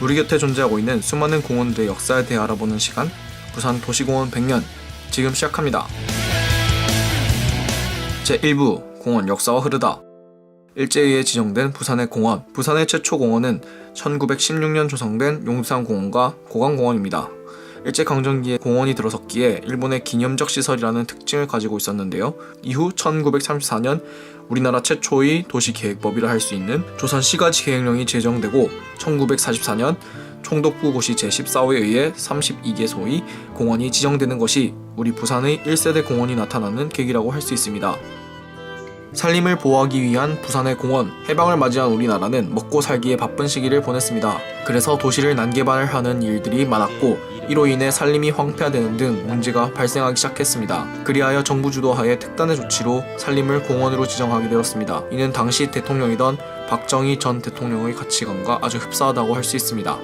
우리 곁에 존재하고 있는 수많은 공원들의 역사에 대해 알아보는 시간, 부산 도시공원 100년, 지금 시작합니다. 제1부 공원 역사와 흐르다. 일제에 의해 지정된 부산의 공원. 부산의 최초 공원은 1916년 조성된 용두산공원과 고강공원입니다. 일제강점기에 공원이 들어섰기에 일본의 기념적 시설이라는 특징을 가지고 있었는데요. 이후 1934년 우리나라 최초의 도시계획법이라 할 수 있는 조선시가지계획령이 제정되고 1944년 총독부고시 제14호에 의해 32개소의 공원이 지정되는 것이 우리 부산의 1세대 공원이 나타나는 계기라고 할 수 있습니다. 산림을 보호하기 위한 부산의 공원. 해방을 맞이한 우리나라는 먹고 살기에 바쁜 시기를 보냈습니다. 그래서 도시를 난개발하는 일들이 많았고 이로 인해 산림이 황폐화되는 등 문제가 발생하기 시작했습니다. 그리하여 정부 주도하에 특단의 조치로 산림을 공원으로 지정하게 되었습니다. 이는 당시 대통령이던 박정희 전 대통령의 가치관과 아주 흡사하다고 할 수 있습니다.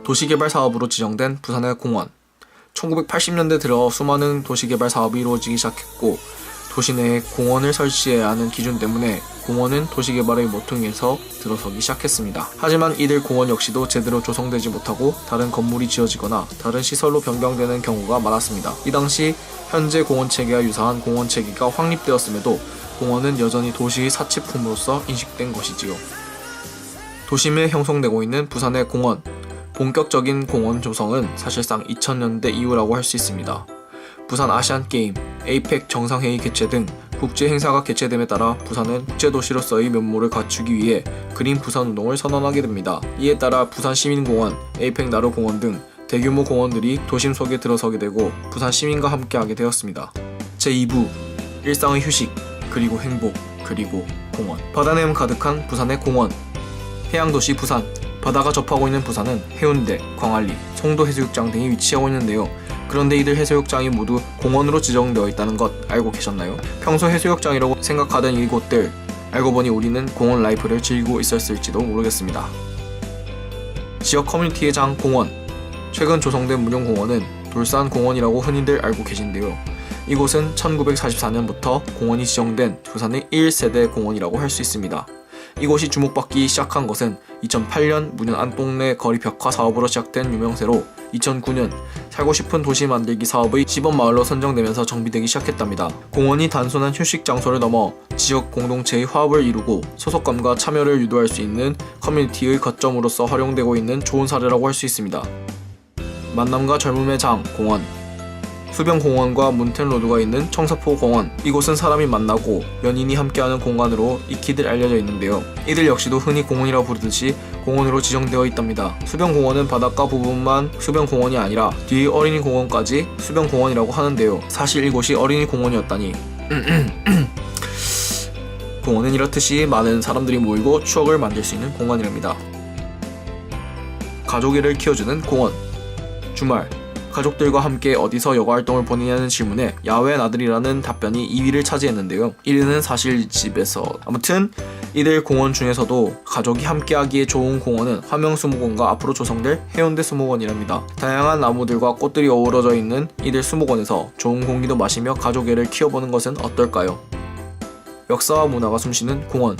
도시개발 사업으로 지정된 부산의 공원. 1980년대 들어 수많은 도시개발 사업이 이루어지기 시작했고 도시 내에 공원을 설치해야 하는 기준 때문에 공원은 도시개발의 모퉁이에서 들어서기 시작했습니다. 하지만 이들 공원 역시도 제대로 조성되지 못하고 다른 건물이 지어지거나 다른 시설로 변경되는 경우가 많았습니다. 이 당시 현재 공원체계와 유사한 공원체계가 확립되었음에도 공원은 여전히 도시의 사치품으로서 인식된 것이지요. 도심에 형성되고 있는 부산의 공원. 본격적인 공원 조성은 사실상 2000년대 이후라고 할 수 있습니다. 부산 아시안게임, 에이펙 정상회의 개최 등 국제행사가 개최됨에 따라 부산은 국제도시로서의 면모를 갖추기 위해 그린 부산 운동을 선언하게 됩니다. 이에 따라 부산 시민공원, 에이펙 나루공원 등 대규모 공원들이 도심 속에 들어서게 되고 부산 시민과 함께하게 되었습니다. 제2부 일상의 휴식, 그리고 행복, 그리고 공원. 바다내음 가득한 부산의 공원. 해양도시 부산. 바다가 접하고 있는 부산은 해운대, 광안리, 송도 해수욕장 등이 위치하고 있는데요. 그런데 이들 해수욕장이 모두 공원으로 지정되어 있다는 것 알고 계셨나요? 평소 해수욕장이라고 생각하던 이곳들, 알고 보니 우리는 공원 라이프를 즐기고 있었을지도 모르겠습니다. 지역 커뮤니티의 장 공원. 최근 조성된 문용공원은 돌산공원이라고 흔히들 알고 계신데요. 이곳은 1944년부터 공원이 지정된 부산의 1세대 공원이라고 할 수 있습니다. 이곳이 주목받기 시작한 것은 2008년 문현 안동내 거리 벽화 사업으로 시작된 유명세로 2009년 살고 싶은 도시 만들기 사업의 시범마을로 선정되면서 정비되기 시작했답니다. 공원이 단순한 휴식 장소를 넘어 지역 공동체의 화합을 이루고 소속감과 참여를 유도할 수 있는 커뮤니티의 거점으로서 활용되고 있는 좋은 사례라고 할 수 있습니다. 만남과 젊음의 장 공원. 수변공원과 문텐로드가 있는 청사포공원. 이곳은 사람이 만나고 연인이 함께하는 공간으로 익히들 알려져 있는데요. 이들 역시도 흔히 공원이라 부르듯이 공원으로 지정되어 있답니다. 수변공원은 바닷가 부분만 수변공원이 아니라 뒤의 어린이공원까지 수변공원이라고 하는데요. 사실 이곳이 어린이공원이었다니. 공원은 이렇듯이 많은 사람들이 모이고 추억을 만들 수 있는 공간이랍니다. 가족애를 키워주는 공원. 주말 가족들과 함께 어디서 여가활동을 보내냐는 질문에 야외 나들이라는 답변이 2위를 차지했는데요. 1위는 사실 집에서. 아무튼 이들 공원 중에서도 가족이 함께하기에 좋은 공원은 화명수목원과 앞으로 조성될 해운대 수목원이랍니다. 다양한 나무들과 꽃들이 어우러져 있는 이들 수목원에서 좋은 공기도 마시며 가족애를 키워보는 것은 어떨까요? 역사와 문화가 숨쉬는 공원.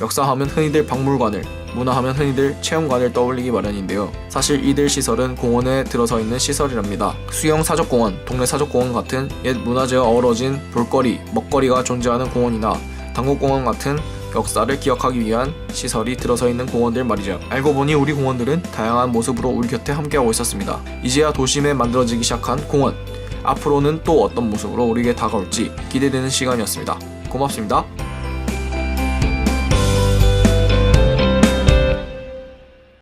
역사하면 흔히들 박물관을, 문화하면 흔히들 체험관을 떠올리기 마련인데요. 사실 이들 시설은 공원에 들어서 있는 시설이랍니다. 수영 사족공원, 동네 사족공원 같은 옛 문화재와 어우러진 볼거리, 먹거리가 존재하는 공원이나 당국공원 같은 역사를 기억하기 위한 시설이 들어서 있는 공원들 말이죠. 알고 보니 우리 공원들은 다양한 모습으로 우리 곁에 함께하고 있었습니다. 이제야 도심에 만들어지기 시작한 공원. 앞으로는 또 어떤 모습으로 우리에게 다가올지 기대되는 시간이었습니다. 고맙습니다.